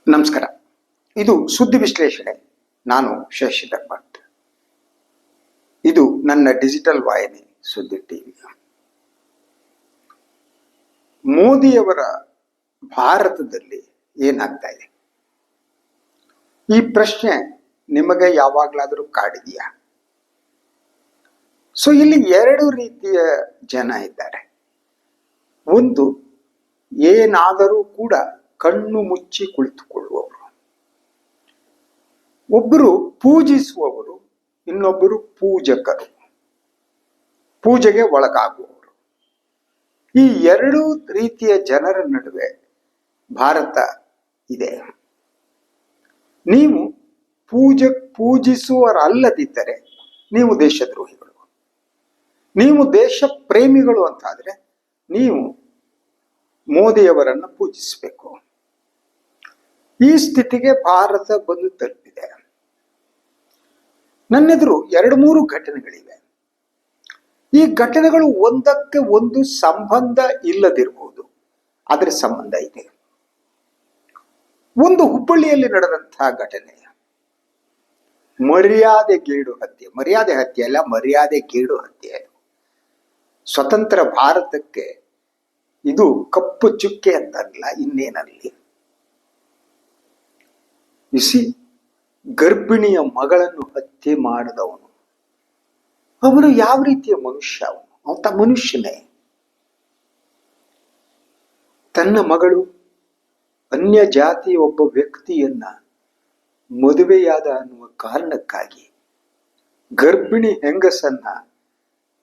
ನಮಸ್ಕಾರ. ಇದು ಸುದ್ದಿ ವಿಶ್ಲೇಷಣೆ. ನಾನು ಶಶಿಧರ್ ಭಟ್. ಇದು ನನ್ನ ಡಿಜಿಟಲ್ ವಾಹಿನಿ ಸುದ್ದಿ ಟಿವಿ. ಮೋದಿಯವರ ಭಾರತದಲ್ಲಿ ಏನಾಗ್ತಾ ಇದೆ, ಈ ಪ್ರಶ್ನೆ ನಿಮಗೆ ಯಾವಾಗಲಾದರೂ ಕಾಡಿದೆಯಾ? ಇಲ್ಲಿ ಎರಡು ರೀತಿಯ ಜನ ಇದ್ದಾರೆ. ಒಂದು, ಏನಾದರೂ ಕೂಡ ಕಣ್ಣು ಮುಚ್ಚಿ ಕುಳಿತುಕೊಳ್ಳುವವರು. ಒಬ್ಬರು ಪೂಜಿಸುವವರು, ಇನ್ನೊಬ್ಬರು ಪೂಜಕರು, ಪೂಜೆಗೆ ಒಳಗಾಗುವವರು. ಈ ಎರಡು ರೀತಿಯ ಜನರ ನಡುವೆ ಭಾರತ ಇದೆ. ನೀವು ಪೂಜಿಸುವರಲ್ಲದಿದ್ದರೆ ನೀವು ದೇಶದ್ರೋಹಿಗಳು. ನೀವು ದೇಶ ಪ್ರೇಮಿಗಳು ಅಂತಾದ್ರೆ ನೀವು ಮೋದಿಯವರನ್ನು ಪೂಜಿಸಬೇಕು. ಈ ಸ್ಥಿತಿಗೆ ಭಾರತ ಬಂದು ತಲುಪಿದೆ. ನನ್ನೆದುರು 2-3 ಘಟನೆಗಳಿವೆ. ಈ ಘಟನೆಗಳು ಒಂದಕ್ಕೆ ಒಂದು ಸಂಬಂಧ ಇಲ್ಲದಿರಬಹುದು, ಆದರೆ ಸಂಬಂಧ ಇದೆ. ಒಂದು, ಹುಬ್ಬಳ್ಳಿಯಲ್ಲಿ ನಡೆದಂತಹ ಘಟನೆ ಮರ್ಯಾದೆಗೇಡು ಹತ್ಯೆ. ಮರ್ಯಾದೆ ಹತ್ಯೆ ಅಲ್ಲ, ಮರ್ಯಾದೆಗೇಡು ಹತ್ಯೆ. ಸ್ವತಂತ್ರ ಭಾರತಕ್ಕೆ ಇದು ಕಪ್ಪು ಚುಕ್ಕೆ ಅಂತಲ್ಲ, ಇನ್ನೇನಲ್ಲಿ. ಗರ್ಭಿಣಿಯ ಮಗಳನ್ನು ಹತ್ಯೆ ಮಾಡಿದವನು, ಅವನು ಯಾವ ರೀತಿಯ ಮನುಷ್ಯ? ಅವನ ಮನುಷ್ಯನೇ. ತನ್ನ ಮಗಳು ಅನ್ಯ ಜಾತಿಯ ಒಬ್ಬ ವ್ಯಕ್ತಿಯನ್ನ ಮದುವೆಯಾದ ಅನ್ನುವ ಕಾರಣಕ್ಕಾಗಿ ಗರ್ಭಿಣಿ ಹೆಂಗಸನ್ನ,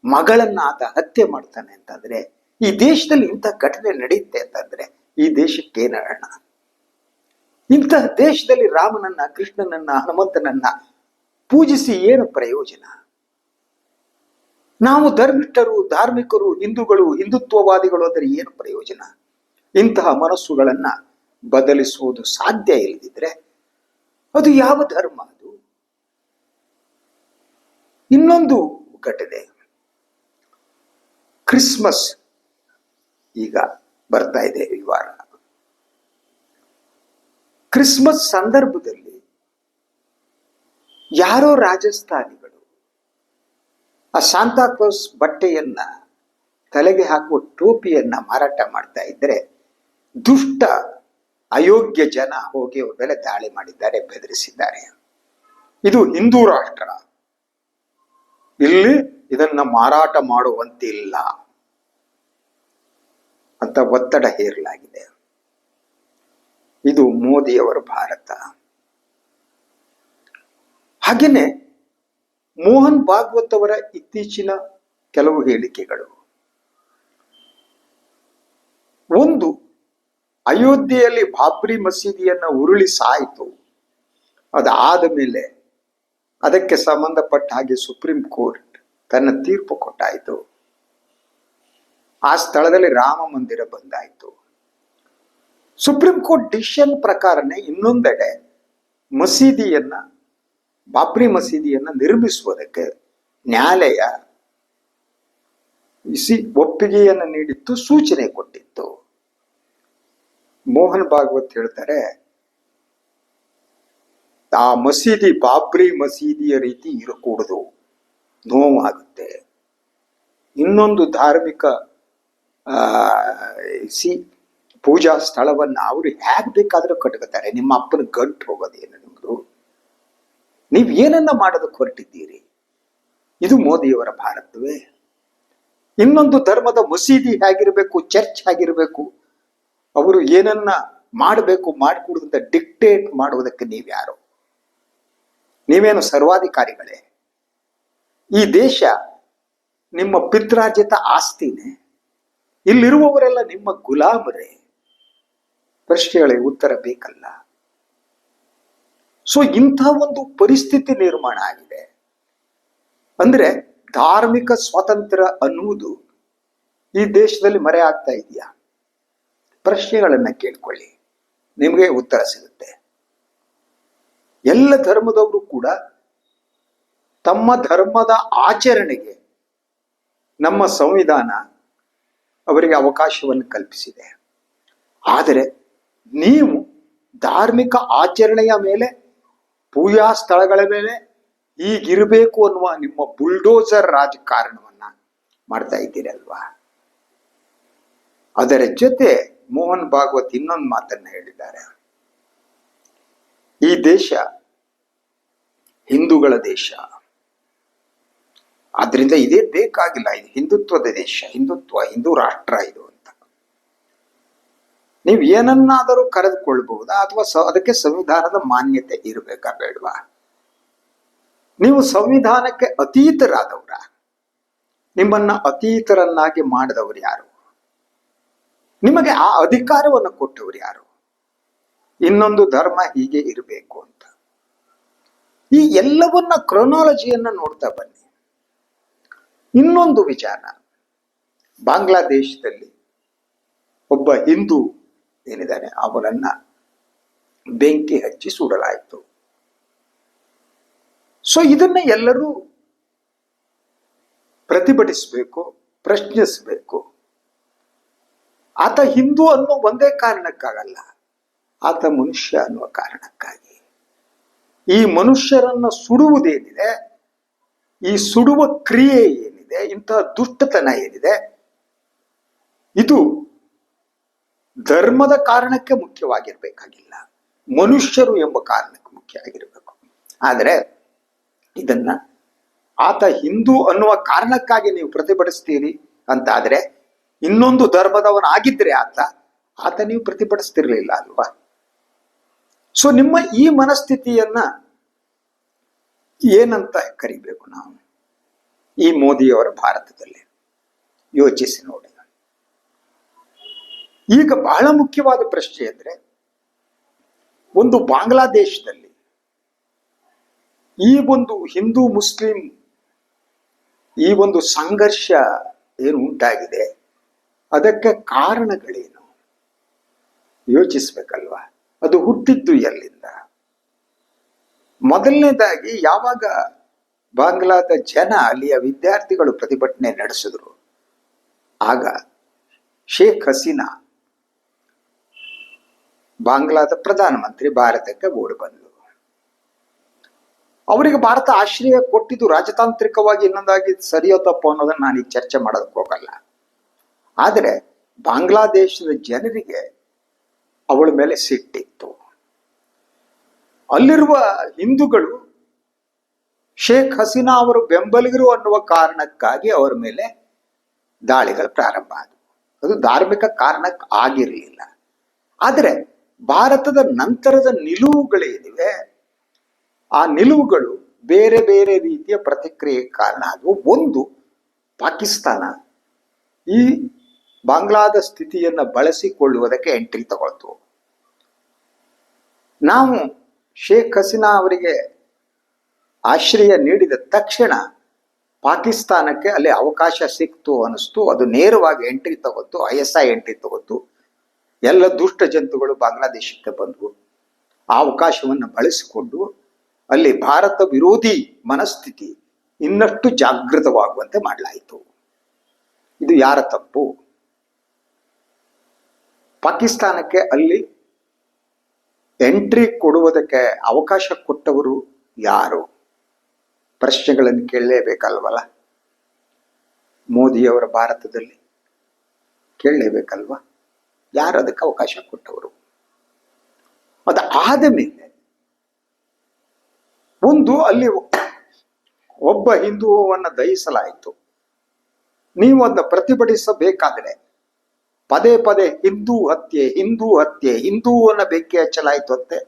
ಮಗಳನ್ನ ಆತ ಹತ್ಯೆ ಮಾಡ್ತಾನೆ ಅಂತಂದ್ರೆ, ಈ ದೇಶದಲ್ಲಿ ಇಂಥ ಘಟನೆ ನಡೆಯುತ್ತೆ ಅಂತಂದ್ರೆ ಈ ದೇಶಕ್ಕೆ ಏನಣ? ಇಂತಹ ದೇಶದಲ್ಲಿ ರಾಮನನ್ನ, ಕೃಷ್ಣನನ್ನ, ಹನುಮಂತನನ್ನ ಪೂಜಿಸಿ ಏನು ಪ್ರಯೋಜನ? ನಾವು ಧರ್ಮಿಷ್ಠರು, ಧಾರ್ಮಿಕರು, ಹಿಂದೂಗಳು, ಹಿಂದುತ್ವವಾದಿಗಳು ಅಂದರೆ ಏನು ಪ್ರಯೋಜನ? ಇಂತಹ ಮನಸ್ಸುಗಳನ್ನ ಬದಲಿಸುವುದು ಸಾಧ್ಯ ಇಲ್ಲದಿದ್ರೆ ಅದು ಯಾವ ಧರ್ಮ? ಅದು ಇನ್ನೊಂದು ಘಟನೆ. ಕ್ರಿಸ್ಮಸ್ ಈಗ ಬರ್ತಾ ಇದೆ ಈ ವಾರ. ಕ್ರಿಸ್ಮಸ್ ಸಂದರ್ಭದಲ್ಲಿ ಯಾರೋ ರಾಜಸ್ಥಾನಿಗಳು ಆ ಸಾಂತಾಕ್ಲಾಸ್ ಬಟ್ಟೆಯನ್ನ, ತಲೆಗೆ ಹಾಕುವ ಟೋಪಿಯನ್ನ ಮಾರಾಟ ಮಾಡ್ತಾ ಇದ್ರೆ ದುಷ್ಟ ಅಯೋಗ್ಯ ಜನ ಹೋಗಿ ಅವ್ರ ಮೇಲೆ ದಾಳಿ ಮಾಡಿದ್ದಾರೆ, ಬೆದರಿಸಿದ್ದಾರೆ. ಇದು ಹಿಂದೂ ರಾಷ್ಟ್ರ, ಇಲ್ಲಿ ಇದನ್ನ ಮಾರಾಟ ಮಾಡುವಂತಿಲ್ಲ ಅಂತ ಒತ್ತಡ ಹೇರಲಾಗಿದೆ. ಇದು ಮೋದಿಯವರ ಭಾರತ. ಹಾಗೇನೆ ಮೋಹನ್ ಭಾಗವತ್ ಅವರ ಇತ್ತೀಚಿನ ಕೆಲವು ಹೇಳಿಕೆಗಳು. ಒಂದು, ಅಯೋಧ್ಯೆಯಲ್ಲಿ ಬಾಬ್ರಿ ಮಸೀದಿಯನ್ನ ಉರುಳಿಸಾಯಿತು, ಅದಾದ ಮೇಲೆ ಅದಕ್ಕೆ ಸಂಬಂಧಪಟ್ಟ ಹಾಗೆ ಸುಪ್ರೀಂ ಕೋರ್ಟ್ ತನ್ನ ತೀರ್ಪು ಕೊಟ್ಟಾಯಿತು. ಆ ಸ್ಥಳದಲ್ಲಿ ರಾಮ ಮಂದಿರ ಬಂದಾಯಿತು. ಸುಪ್ರೀಂ ಕೋರ್ಟ್ ಡಿಸಿಷನ್ ಪ್ರಕಾರನೇ ಇನ್ನೊಂದೆಡೆ ಮಸೀದಿಯನ್ನ, ಬಾಬ್ರಿ ಮಸೀದಿಯನ್ನ ನಿರ್ಮಿಸುವುದಕ್ಕೆ ನ್ಯಾಯಾಲಯ ಒಪ್ಪಿಗೆಯನ್ನು ನೀಡಿತ್ತು, ಸೂಚನೆ ಕೊಟ್ಟಿತ್ತು. ಮೋಹನ್ ಭಾಗವತ್ ಹೇಳ್ತಾರೆ, ಆ ಮಸೀದಿ ಬಾಬ್ರಿ ಮಸೀದಿಯ ರೀತಿ ಇರಕೂಡದು, ನೋವಾಗುತ್ತೆ. ಇನ್ನೊಂದು ಧಾರ್ಮಿಕ ಪೂಜಾ ಸ್ಥಳವನ್ನ ಅವರು ಹೇಗ್ ಬೇಕಾದ್ರೂ ಕಟ್ಕೋತಾರೆ. ನಿಮ್ಮ ಅಪ್ಪನ ಗಂಟು ಹೋಗೋದೇನು ನಿಮ್ದು? ನೀವ್ ಏನನ್ನ ಮಾಡೋದಕ್ಕೆ ಹೊರಟಿದ್ದೀರಿ? ಇದು ಮೋದಿಯವರ ಭಾರತವೇ? ಇನ್ನೊಂದು ಧರ್ಮದ ಮಸೀದಿ ಹೇಗಿರ್ಬೇಕು, ಚರ್ಚ್ ಹೇಗಿರ್ಬೇಕು, ಅವರು ಏನನ್ನ ಮಾಡಬೇಕು, ಮಾಡಿಕೊಡುವಂತ ಡಿಕ್ಟೇಟ್ ಮಾಡುವುದಕ್ಕೆ ನೀವ್ಯಾರು? ನೀವೇನು ಸರ್ವಾಧಿಕಾರಿಗಳೇ? ಈ ದೇಶ ನಿಮ್ಮ ಪಿತ್ರಾರ್ಜಿತ ಆಸ್ತಿನೇ. ಇಲ್ಲಿರುವವರೆಲ್ಲ ನಿಮ್ಮ ಗುಲಾಮರೇ. ಪ್ರಶ್ನೆಗಳಿಗೆ ಉತ್ತರ ಬೇಕಲ್ಲ. ಇಂಥ ಒಂದು ಪರಿಸ್ಥಿತಿ ನಿರ್ಮಾಣ ಆಗಿದೆ. ಅಂದ್ರೆ ಧಾರ್ಮಿಕ ಸ್ವಾತಂತ್ರ್ಯ ಅನ್ನುವುದು ಈ ದೇಶದಲ್ಲಿ ಮರೆ ಆಗ್ತಾ ಇದೆಯಾ? ಪ್ರಶ್ನೆಗಳನ್ನ ಕೇಳ್ಕೊಳ್ಳಿ, ನಿಮಗೆ ಉತ್ತರ ಸಿಗುತ್ತೆ. ಎಲ್ಲ ಧರ್ಮದವರು ಕೂಡ ತಮ್ಮ ಧರ್ಮದ ಆಚರಣೆಗೆ ನಮ್ಮ ಸಂವಿಧಾನ ಅವರಿಗೆ ಅವಕಾಶವನ್ನು ಕಲ್ಪಿಸಿದೆ. ಆದರೆ ನೀವು ಧಾರ್ಮಿಕ ಆಚರಣೆಯ ಮೇಲೆ, ಪೂಜಾ ಸ್ಥಳಗಳ ಮೇಲೆ ಹೀಗಿರಬೇಕು ಅನ್ನುವ ನಿಮ್ಮ ಬುಲ್ಡೋಸರ್ ರಾಜಕಾರಣವನ್ನ ಮಾಡ್ತಾ ಇದ್ದೀರಲ್ವಾ. ಅದರ ಜೊತೆ ಮೋಹನ್ ಭಾಗವತ್ ಇನ್ನೊಂದು ಮಾತನ್ನ ಹೇಳಿದ್ದಾರೆ. ಈ ದೇಶ ಹಿಂದೂಗಳ ದೇಶ, ಆದ್ರಿಂದ ಇದೇ ಬೇಕಾಗಿಲ್ಲ, ಇದು ಹಿಂದುತ್ವದ ದೇಶ, ಹಿಂದೂ ರಾಷ್ಟ್ರ ಇದು ಅಂತ. ನೀವು ಏನನ್ನಾದರೂ ಕರೆದುಕೊಳ್ಬಹುದಾ, ಅಥವಾ ಅದಕ್ಕೆ ಸಂವಿಧಾನದ ಮಾನ್ಯತೆ ಇರಬೇಕಾ ಬೇಡವಾ? ನೀವು ಸಂವಿಧಾನಕ್ಕೆ ಅತೀತರಾದವರ, ನಿಮ್ಮನ್ನ ಅತೀತರನ್ನಾಗಿ ಮಾಡಿದವರು ಯಾರು? ನಿಮಗೆ ಆ ಅಧಿಕಾರವನ್ನು ಕೊಟ್ಟವರು ಯಾರು? ಇನ್ನೊಂದು ಧರ್ಮ ಹೀಗೆ ಇರಬೇಕು ಅಂತ. ಈ ಎಲ್ಲವನ್ನ ಕ್ರೊನಾಲಜಿಯನ್ನ ನೋಡ್ತಾ ಬನ್ನಿ. ಇನ್ನೊಂದು ವಿಚಾರ, ಬಾಂಗ್ಲಾದೇಶದಲ್ಲಿ ಒಬ್ಬ ಹಿಂದೂ ಏನಿದ್ದಾನೆ ಅವನನ್ನ ಬೆಂಕಿ ಹಚ್ಚಿ ಸುಡಲಾಯಿತು. ಸೊ ಇದನ್ನ ಎಲ್ಲರೂ ಪ್ರತಿಭಟಿಸಬೇಕು, ಪ್ರಶ್ನಿಸಬೇಕು. ಆತ ಹಿಂದೂ ಅನ್ನೋ ಒಂದೇ ಕಾರಣಕ್ಕಾಗಲ್ಲ, ಆತ ಮನುಷ್ಯ ಅನ್ನುವ ಕಾರಣಕ್ಕಾಗಿ. ಈ ಮನುಷ್ಯರನ್ನ ಸುಡುವುದೇನಿದೆ, ಈ ಸುಡುವ ಕ್ರಿಯೆ ಏನಿದೆ, ಇಂತಹ ದುಷ್ಟತನ ಏನಿದೆ, ಇದು ಧರ್ಮದ ಕಾರಣಕ್ಕೆ ಮುಖ್ಯವಾಗಿರ್ಬೇಕಾಗಿಲ್ಲ, ಮನುಷ್ಯರು ಎಂಬ ಕಾರಣಕ್ಕೆ ಮುಖ್ಯ ಆಗಿರಬೇಕು. ಆದರೆ ಇದನ್ನ ಆತ ಹಿಂದೂ ಅನ್ನುವ ಕಾರಣಕ್ಕಾಗಿ ನೀವು ಪ್ರತಿಭಟಿಸ್ತೀರಿ ಅಂತ ಆದ್ರೆ, ಇನ್ನೊಂದು ಧರ್ಮದವನಾಗಿದ್ರೆ ಆತ ನೀವು ಪ್ರತಿಭಟಿಸ್ತಿರ್ಲಿಲ್ಲ ಅಲ್ವಾ? ಸೊ ನಿಮ್ಮ ಈ ಮನಸ್ಥಿತಿಯನ್ನ ಏನಂತ ಕರಿಬೇಕು ನಾವು? ಈ ಮೋದಿಯವರ ಭಾರತದಲ್ಲಿ ಯೋಚಿಸಿ ನೋಡಿ. ಈಗ ಬಹಳ ಮುಖ್ಯವಾದ ಪ್ರಶ್ನೆ ಅಂದ್ರೆ, ಒಂದು ಬಾಂಗ್ಲಾದೇಶದಲ್ಲಿ ಈ ಒಂದು ಹಿಂದೂ ಮುಸ್ಲಿಂ ಈ ಒಂದು ಸಂಘರ್ಷ ಏನು ಉಂಟಾಗಿದೆ, ಅದಕ್ಕೆ ಕಾರಣಗಳೇನು ಯೋಚಿಸ್ಬೇಕಲ್ವಾ? ಅದು ಹುಟ್ಟಿದ್ದು ಎಲ್ಲಿಂದ? ಮೊದಲನೇದಾಗಿ, ಯಾವಾಗ ಬಾಂಗ್ಲಾದ ಜನ, ಅಲ್ಲಿಯ ವಿದ್ಯಾರ್ಥಿಗಳು ಪ್ರತಿಭಟನೆ ನಡೆಸಿದ್ರು, ಆಗ ಶೇಖ್ ಹಸೀನಾ ಬಾಂಗ್ಲಾದ ಪ್ರಧಾನಮಂತ್ರಿ ಭಾರತಕ್ಕೆ ಓಡಿ ಬಂದ್ರು. ಅವರಿಗೆ ಭಾರತ ಆಶ್ರಯ ಕೊಟ್ಟಿದ್ದು ರಾಜತಾಂತ್ರಿಕವಾಗಿ ಇನ್ನೊಂದಾಗಿ ಸರಿಯೋ ತಪ್ಪು ಅನ್ನೋದನ್ನ ನಾನೀಗ ಚರ್ಚೆ ಮಾಡೋದಕ್ಕೆ ಹೋಗಲ್ಲ. ಆದರೆ ಬಾಂಗ್ಲಾದೇಶದ ಜನರಿಗೆ ಅವಳ ಮೇಲೆ ಸಿಟ್ಟಿತ್ತು. ಅಲ್ಲಿರುವ ಹಿಂದೂಗಳು ಶೇಖ್ ಹಸೀನಾ ಅವರು ಬೆಂಬಲಿಗರು ಅನ್ನುವ ಕಾರಣಕ್ಕಾಗಿ ಅವರ ಮೇಲೆ ದಾಳಿಗಳು ಪ್ರಾರಂಭ ಆದವು. ಅದು ಧಾರ್ಮಿಕ ಕಾರಣಕ್ಕೆ ಆಗಿರಲಿಲ್ಲ. ಆದರೆ ಭಾರತದ ನಂತರದ ನಿಲುವುಗಳೇನಿವೆ, ಆ ನಿಲುವುಗಳು ಬೇರೆ ಬೇರೆ ರೀತಿಯ ಪ್ರತಿಕ್ರಿಯೆಗೆ ಕಾರಣ ಆದವು. ಒಂದು, ಪಾಕಿಸ್ತಾನ ಈ ಬಾಂಗ್ಲಾದ ಸ್ಥಿತಿಯನ್ನ ಬಳಸಿಕೊಳ್ಳುವುದಕ್ಕೆ ಎಂಟ್ರಿ ತಗೊಳ್ತು. ನಾವು ಶೇಖ್ ಹಸೀನಾ ಅವರಿಗೆ ಆಶ್ರಯ ನೀಡಿದ ತಕ್ಷಣ ಪಾಕಿಸ್ತಾನಕ್ಕೆ ಅಲ್ಲಿ ಅವಕಾಶ ಸಿಕ್ತು ಅನಿಸ್ತು. ಅದು ನೇರವಾಗಿ ಎಂಟ್ರಿ ತಗೋತು, ISI ಎಂಟ್ರಿ ತಗೋತು. ಎಲ್ಲ ದುಷ್ಟ ಜಂತುಗಳು ಬಾಂಗ್ಲಾದೇಶಕ್ಕೆ ಬಂದವು. ಆ ಅವಕಾಶವನ್ನು ಬಳಸಿಕೊಂಡು ಅಲ್ಲಿ ಭಾರತ ವಿರೋಧಿ ಮನಸ್ಥಿತಿ ಇನ್ನಷ್ಟು ಜಾಗೃತವಾಗುವಂತೆ ಮಾಡಲಾಯಿತು. ಇದು ಯಾರ ತಪ್ಪು? ಪಾಕಿಸ್ತಾನಕ್ಕೆ ಅಲ್ಲಿ ಎಂಟ್ರಿ ಕೊಡುವುದಕ್ಕೆ ಅವಕಾಶ ಕೊಟ್ಟವರು ಯಾರು? ಪ್ರಶ್ನೆಗಳನ್ನು ಕೇಳಲೇಬೇಕಲ್ವಲ್ಲ? ಮೋದಿಯವರ ಭಾರತದಲ್ಲಿ ಕೇಳಲೇಬೇಕಲ್ವಾ? ಯಾರು ಅದಕ್ಕೆ ಅವಕಾಶ ಕೊಟ್ಟವರು? ಅದು ಆದ ಮೇಲೆ ಒಂದು, ಅಲ್ಲಿ ಒಬ್ಬ ಹಿಂದೂವನ್ನ ದಹಿಸಲಾಯಿತು. ನೀವು ಅದನ್ನ ಪ್ರತಿಭಟಿಸಬೇಕಾದ್ರೆ ಪದೇ ಪದೇ ಹಿಂದೂ ಹತ್ಯೆ, ಹಿಂದೂ ಹತ್ಯೆ, ಹಿಂದೂವನ್ನ ಬೆಂಕಿ ಹಚ್ಚಲಾಯಿತು ಅಂತೆ.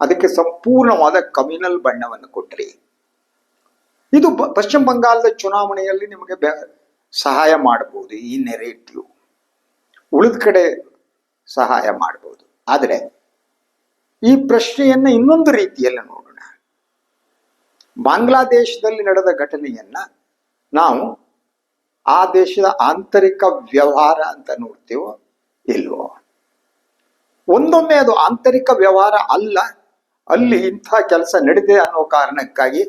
ಅದಕ್ಕೆ ಸಂಪೂರ್ಣವಾದ ಕಮ್ಯುನಲ್ ಬಣ್ಣವನ್ನು ಕೊಟ್ರಿ. ಇದು ಪಶ್ಚಿಮ ಬಂಗಾಳದ ಚುನಾವಣೆಯಲ್ಲಿ ನಿಮಗೆ ಸಹಾಯ ಮಾಡಬಹುದು ಈ ನೆರೇಟಿವ್, ಉಳಿದ ಕಡೆ ಸಹಾಯ ಮಾಡಬಹುದು. ಆದರೆ ಈ ಪ್ರಶ್ನೆಯನ್ನ ಇನ್ನೊಂದು ರೀತಿಯಲ್ಲಿ ನೋಡೋಣ. ಬಾಂಗ್ಲಾದೇಶದಲ್ಲಿ ನಡೆದ ಘಟನೆಯನ್ನ ನಾವು ಆ ದೇಶದ ಆಂತರಿಕ ವ್ಯವಹಾರ ಅಂತ ನೋಡ್ತೀವೋ ಇಲ್ವೋ? ಒಂದೊಮ್ಮೆ ಅದು ಆಂತರಿಕ ವ್ಯವಹಾರ ಅಲ್ಲ, ಅಲ್ಲಿ ಇಂಥ ಕೆಲಸ ನಡೆದಿದೆ ಅನ್ನೋ ಕಾರಣಕ್ಕಾಗಿ,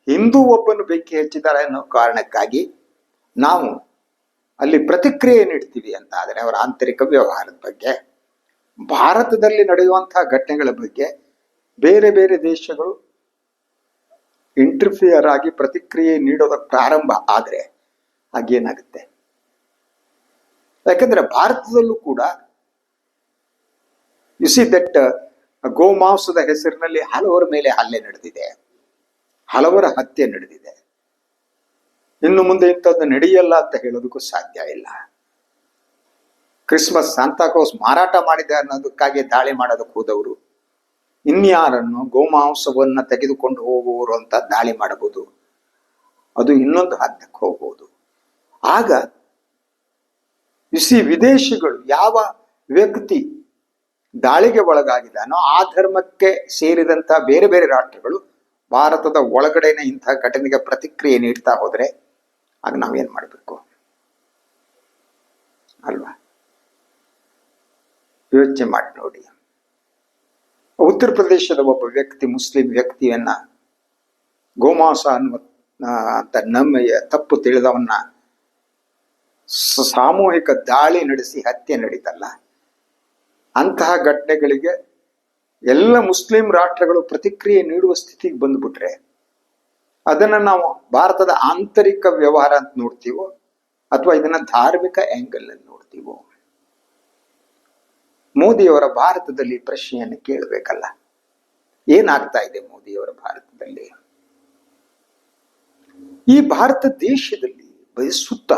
ಹಿಂದೂ ಒಬ್ಬನು ಬೆಂಕಿ ಹಚ್ಚಿದ್ದಾರೆ ಅನ್ನೋ ಕಾರಣಕ್ಕಾಗಿ ನಾವು ಅಲ್ಲಿ ಪ್ರತಿಕ್ರಿಯೆ ನೀಡ್ತೀವಿ ಅಂತ ಆದರೆ ಅವರ ಆಂತರಿಕ ವ್ಯವಹಾರದ ಬಗ್ಗೆ ಭಾರತದಲ್ಲಿ ನಡೆಯುವಂತಹ ಘಟನೆಗಳ ಬಗ್ಗೆ ಬೇರೆ ಬೇರೆ ದೇಶಗಳು ಇಂಟರ್ಫಿಯರ್ ಆಗಿ ಪ್ರತಿಕ್ರಿಯೆ ನೀಡೋದಕ್ಕೆ ಪ್ರಾರಂಭ ಆದರೆ ಆಗೇನಾಗುತ್ತೆ? ಯಾಕಂದ್ರೆ ಭಾರತದಲ್ಲೂ ಕೂಡ ಯು ಸಿ ದಟ್ ಗೋಮಾಂಸದ ಹೆಸರಿನಲ್ಲಿ ಹಲವರ ಮೇಲೆ ಹಲ್ಲೆ ನಡೆದಿದೆ, ಹಲವರ ಹತ್ಯೆ ನಡೆದಿದೆ. ಇನ್ನು ಮುಂದೆ ಇಂಥದ್ದು ನಡೆಯಲ್ಲ ಅಂತ ಹೇಳೋದಕ್ಕೂ ಸಾಧ್ಯ ಇಲ್ಲ. ಕ್ರಿಸ್ಮಸ್ ಸಾಂತಾಕ್ಲಾಸ್ ಮಾರಾಟ ಮಾಡಿದೆ ಅನ್ನೋದಕ್ಕಾಗಿ ದಾಳಿ ಮಾಡೋದಕ್ಕೆ ಹೋದವರು ಇನ್ಯಾರನ್ನು ಗೋಮಾಂಸವನ್ನ ತೆಗೆದುಕೊಂಡು ಹೋಗುವವರು ಅಂತ ದಾಳಿ ಮಾಡಬಹುದು. ಅದು ಇನ್ನೊಂದು ಹಂತಕ್ಕೆ ಹೋಗ್ಬೋದು. ಆಗ ಇಸಿ ವಿದೇಶಿಗಳು ಯಾವ ವ್ಯಕ್ತಿ ದಾಳಿಗೆ ಒಳಗಾಗಿದ್ದಾನೋ ಆ ಧರ್ಮಕ್ಕೆ ಸೇರಿದಂತ ಬೇರೆ ಬೇರೆ ರಾಷ್ಟ್ರಗಳು ಭಾರತದ ಒಳಗಡೆನೆ ಇಂತಹ ಘಟನೆಗೆ ಪ್ರತಿಕ್ರಿಯೆ ನೀಡ್ತಾ ಹೋದ್ರೆ ಆಗ ನಾವೇನ್ ಮಾಡಬೇಕು ಅಲ್ವಾ? ಯೋಚನೆ ಮಾಡಿ ನೋಡಿ. ಉತ್ತರ ಪ್ರದೇಶದ ಒಬ್ಬ ವ್ಯಕ್ತಿ, ಮುಸ್ಲಿಂ ವ್ಯಕ್ತಿಯನ್ನ ಗೋಮಾಂಸ ಅನ್ನುವ ಅಂತ ನಮ್ಮೆಯ ತಪ್ಪು ತಿಳಿದವನ್ನ ಸಾಮೂಹಿಕ ದಾಳಿ ನಡೆಸಿ ಹತ್ಯೆ ನಡೀತಲ್ಲ, ಅಂತಹ ಘಟನೆಗಳಿಗೆ ಎಲ್ಲ ಮುಸ್ಲಿಂ ರಾಷ್ಟ್ರಗಳು ಪ್ರತಿಕ್ರಿಯೆ ನೀಡುವ ಸ್ಥಿತಿಗೆ ಬಂದ್ಬಿಟ್ರೆ ಅದನ್ನ ನಾವು ಭಾರತದ ಆಂತರಿಕ ವ್ಯವಹಾರ ಅಂತ ನೋಡ್ತೀವೋ ಅಥವಾ ಇದನ್ನ ಧಾರ್ಮಿಕ ಆಂಗಲ್ ಅಲ್ಲಿ ನೋಡ್ತೀವೋ? ಮೋದಿಯವರ ಭಾರತದಲ್ಲಿ ಪ್ರಶ್ನೆಯನ್ನು ಕೇಳಬೇಕಲ್ಲ, ಏನಾಗ್ತಾ ಇದೆ ಮೋದಿಯವರ ಭಾರತದಲ್ಲಿ? ಈ ಭಾರತ ದೇಶದಲ್ಲಿ ಸುತ್ತ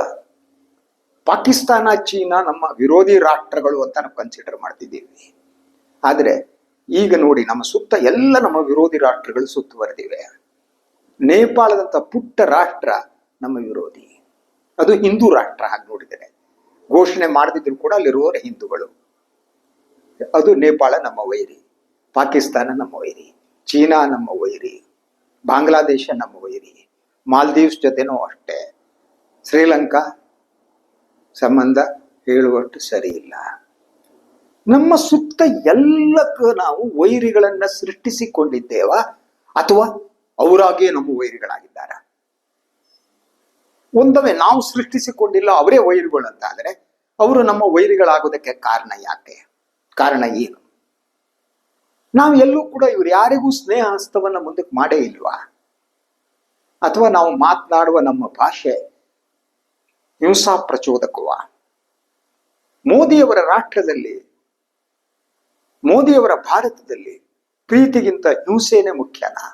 ಪಾಕಿಸ್ತಾನ, ಚೀನಾ ನಮ್ಮ ವಿರೋಧಿ ರಾಷ್ಟ್ರಗಳು ಅಂತ ನಾವು ಕನ್ಸಿಡರ್ ಮಾಡ್ತಿದ್ದೀವಿ. ಆದ್ರೆ ಈಗ ನೋಡಿ, ನಮ್ಮ ಸುತ್ತ ಎಲ್ಲ ನಮ್ಮ ವಿರೋಧಿ ರಾಷ್ಟ್ರಗಳು ಸುತ್ತುವರೆದಿವೆ. ನೇಪಾಳದಂತ ಪುಟ್ಟ ರಾಷ್ಟ್ರ ನಮ್ಮ ವಿರೋಧಿ, ಅದು ಹಿಂದೂ ರಾಷ್ಟ್ರ. ಹಾಗೆ ನೋಡಿದರೆ ಘೋಷಣೆ ಮಾಡದಿದ್ರು ಕೂಡ ಅಲ್ಲಿರುವವರು ಹಿಂದೂಗಳು. ಅದು ನೇಪಾಳ ನಮ್ಮ ವೈರಿ, ಪಾಕಿಸ್ತಾನ ನಮ್ಮ ವೈರಿ, ಚೀನಾ ನಮ್ಮ ವೈರಿ, ಬಾಂಗ್ಲಾದೇಶ ನಮ್ಮ ವೈರಿ, ಮಾಲ್ದೀವ್ಸ್ ಜೊತೆನೂ ಅಷ್ಟೇ, ಶ್ರೀಲಂಕಾ ಸಂಬಂಧ ಹೇಳುವಷ್ಟು ಸರಿ ಇಲ್ಲ. ನಮ್ಮ ಸುತ್ತ ಎಲ್ಲಕ್ಕೂ ನಾವು ವೈರಿಗಳನ್ನ ಸೃಷ್ಟಿಸಿಕೊಂಡಿದ್ದೇವ ಅಥವಾ ಅವರಾಗಿಯೇ ನಮ್ಮ ವೈರಿಗಳಾಗಿದ್ದಾರ? ಒಂದವೇ ನಾವು ಸೃಷ್ಟಿಸಿಕೊಂಡಿಲ್ಲ, ಅವರೇ ವೈರಿಗಳು ಅಂತ ಆದ್ರೆ ಅವರು ನಮ್ಮ ವೈರಿಗಳಾಗೋದಕ್ಕೆ ಕಾರಣ ಯಾಕೆ? ಕಾರಣ ಏನು? ನಾವು ಎಲ್ಲೂ ಕೂಡ ಇವ್ರು ಯಾರಿಗೂ ಸ್ನೇಹ ಹಸ್ತವನ್ನ ಮುಂದಕ್ಕೆ ಮಾಡೇ ಇಲ್ವಾ? ಅಥವಾ ನಾವು ಮಾತನಾಡುವ ನಮ್ಮ ಭಾಷೆ ಹಿಂಸಾ ಪ್ರಚೋದಕವ? ಮೋದಿಯವರ ರಾಷ್ಟ್ರದಲ್ಲಿ, ಮೋದಿಯವರ ಭಾರತದಲ್ಲಿ ಪ್ರೀತಿಗಿಂತ ಹಿಂಸೆನೇ ಮುಖ್ಯನಾ?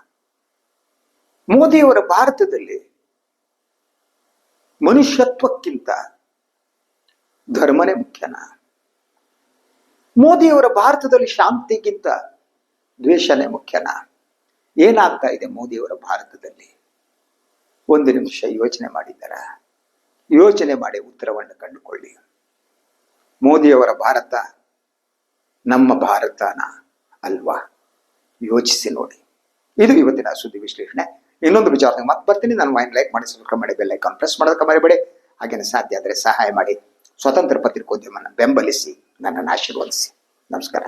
ಮೋದಿಯವರ ಭಾರತದಲ್ಲಿ ಮನುಷ್ಯತ್ವಕ್ಕಿಂತ ಧರ್ಮನೇ ಮುಖ್ಯನಾ? ಮೋದಿಯವರ ಭಾರತದಲ್ಲಿ ಶಾಂತಿಗಿಂತ ದ್ವೇಷನೇ ಮುಖ್ಯನಾ? ಏನಾಗ್ತಾ ಇದೆ ಮೋದಿಯವರ ಭಾರತದಲ್ಲಿ? ಒಂದು ನಿಮಿಷ ಯೋಚನೆ ಮಾಡಿದ್ದಾರ? ಯೋಚನೆ ಮಾಡಿ ಉತ್ತರವನ್ನು ಕಂಡುಕೊಳ್ಳಿ. ಮೋದಿಯವರ ಭಾರತ ನಮ್ಮ ಭಾರತನ ಅಲ್ವಾ? ಯೋಚಿಸಿ ನೋಡಿ. ಇದು ಇವತ್ತಿನ ಸುದ್ದಿ ವಿಶ್ಲೇಷಣೆ. ಇನ್ನೊಂದು ವಿಚಾರದಾಗ ಮತ್ತೆ ಬರ್ತೀನಿ. ನಾನು ವೈನ್ ಲೈಕ್ ಮಾಡಿ, ಸಬ್ಸ್ಕ್ರೈಬ್ ಮಾಡಿ, ಬೆಲ್ ಐಕಾನ್ ಪ್ರೆಸ್ ಮಾಡೋದಕ್ಕೆ ಮರಿಬೇಡಿ. ಹಾಗೇನೆ ಸಾಧ್ಯ ಆದರೆ ಸಹಾಯ ಮಾಡಿ, ಸ್ವತಂತ್ರ ಪತ್ರಿಕೋದ್ಯಮವನ್ನು ಬೆಂಬಲಿಸಿ, ನನ್ನನ್ನು ಆಶೀರ್ವದಿಸಿ. ನಮಸ್ಕಾರ.